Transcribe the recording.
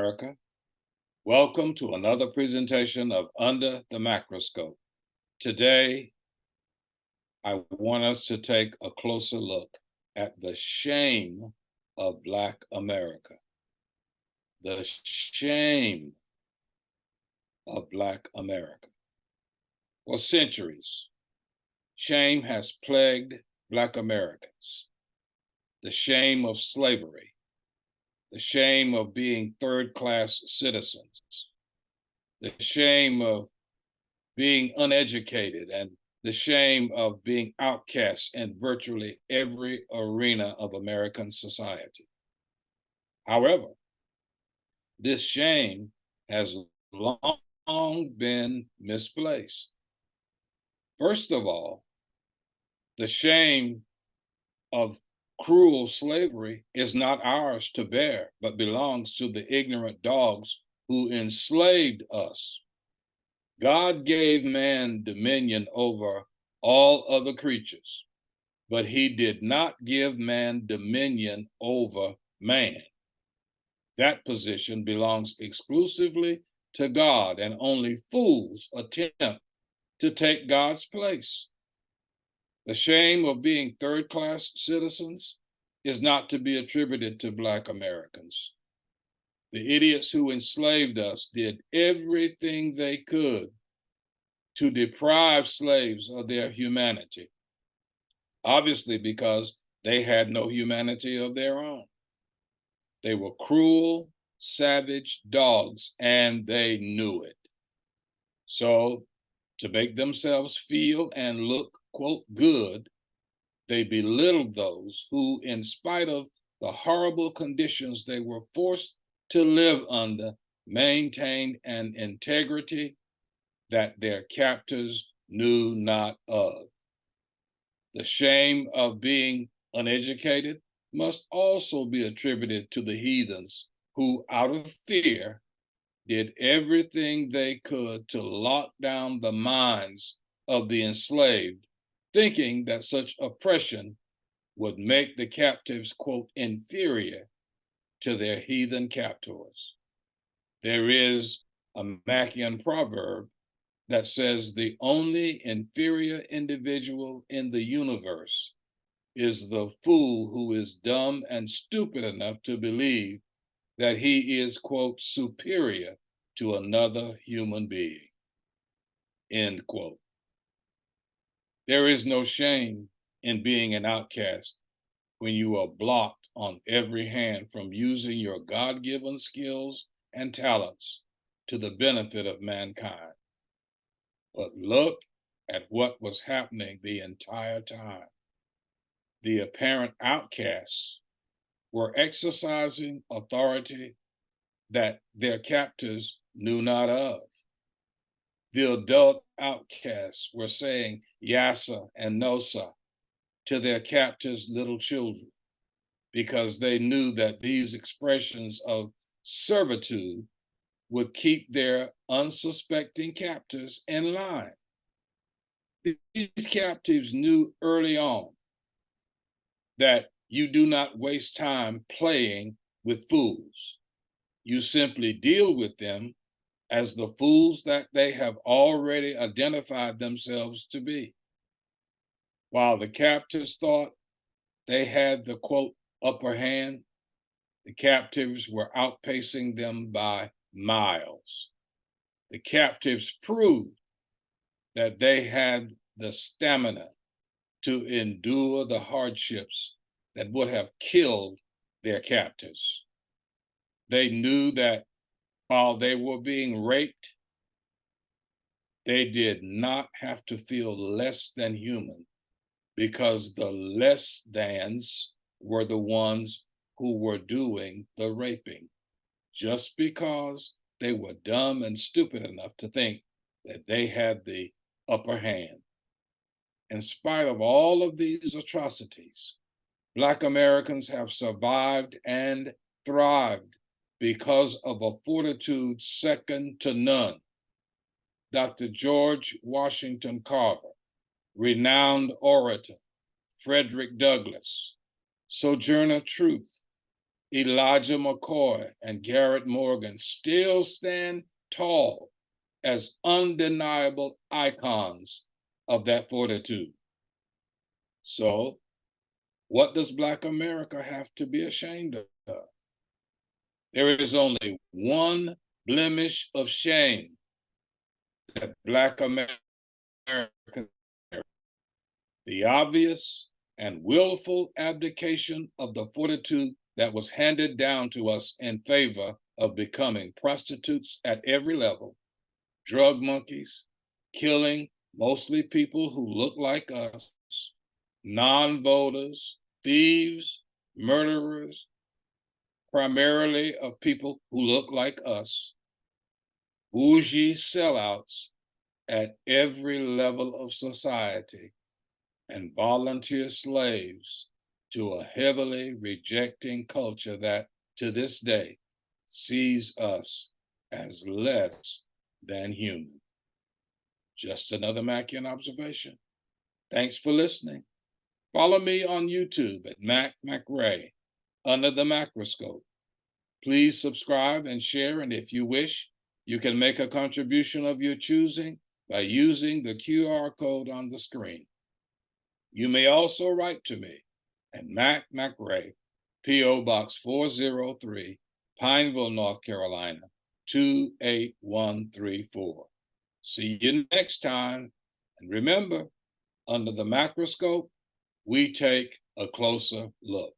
America. Welcome to another presentation of Under the Macroscope. Today, I want us to take a closer look at the shame of Black America. The shame of Black America. For centuries, shame has plagued Black Americans. The shame of slavery, the shame of being third-class citizens, the shame of being uneducated, and the shame of being outcasts in virtually every arena of American society. However, this shame has long been misplaced. First of all, the shame of cruel slavery is not ours to bear, but belongs to the ignorant dogs who enslaved us. God gave man dominion over all other creatures, but he did not give man dominion over man. That position belongs exclusively to God, and only fools attempt to take God's place. The shame of being third-class citizens is not to be attributed to Black Americans. The idiots who enslaved us did everything they could to deprive slaves of their humanity, obviously because they had no humanity of their own. They were cruel, savage dogs, and they knew it. So, to make themselves feel and look, quote, good, they belittled those who, in spite of the horrible conditions they were forced to live under, maintained an integrity that their captors knew not of. The shame of being uneducated must also be attributed to the heathens who, out of fear, did everything they could to lock down the minds of the enslaved, thinking that such oppression would make the captives, quote, inferior to their heathen captors. There is a Mackian proverb that says the only inferior individual in the universe is the fool who is dumb and stupid enough to believe that he is, quote, superior to another human being, end quote. There is no shame in being an outcast when you are blocked on every hand from using your God-given skills and talents to the benefit of mankind. But look at what was happening the entire time. The apparent outcasts were exercising authority that their captors knew not of. The adult outcasts were saying yassa and nosa to their captors' little children because they knew that these expressions of servitude would keep their unsuspecting captors in line. These captives knew early on that you do not waste time playing with fools. You simply deal with them as the fools that they have already identified themselves to be. While the captives thought they had the, quote, upper hand, the captives were outpacing them by miles. The captives proved that they had the stamina to endure the hardships that would have killed their captors. They knew that while they were being raped, they did not have to feel less than human because the less thans were the ones who were doing the raping, just because they were dumb and stupid enough to think that they had the upper hand. In spite of all of these atrocities, Black Americans have survived and thrived because of a fortitude second to none. Dr. George Washington Carver, renowned orator, Frederick Douglass, Sojourner Truth, Elijah McCoy and Garrett Morgan still stand tall as undeniable icons of that fortitude. So, what does Black America have to be ashamed of? There is only one blemish of shame that Black Americans, the obvious and willful abdication of the fortitude that was handed down to us in favor of becoming prostitutes at every level, drug monkeys, killing mostly people who look like us, non-voters, thieves, murderers, primarily of people who look like us, bougie sellouts at every level of society, and volunteer slaves to a heavily rejecting culture that, to this day, sees us as less than human. Just another Mackian observation. Thanks for listening. Follow me on YouTube at MacRay, Under the Macroscope. Please subscribe and share, and if you wish, you can make a contribution of your choosing by using the QR code on the screen. You may also write to me at MacRay, P.O. Box 403, Pineville, North Carolina, 28134. See you next time. And remember, under the macroscope, we take a closer look.